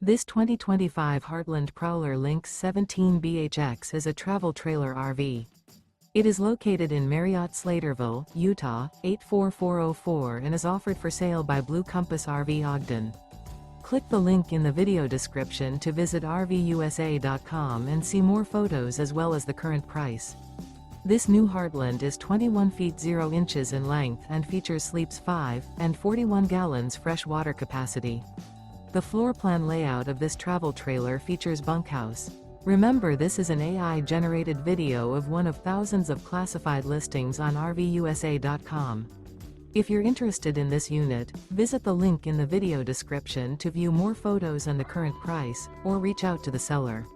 This 2025 Heartland Prowler Lynx 17BHX is a travel trailer RV. It is located in Marriott-Slaterville, Utah, 84404 and is offered for sale by Blue Compass RV Ogden. Click the link in the video description to visit RVUSA.com and see more photos as well as the current price. This new Heartland is 21 feet 0 inches in length and features sleeps 5 and 41 gallons fresh water capacity. The floor plan layout of this travel trailer features bunkhouse. Remember, this is an AI-generated video of one of thousands of classified listings on RVUSA.com. If you're interested in this unit, visit the link in the video description to view more photos and the current price, or reach out to the seller.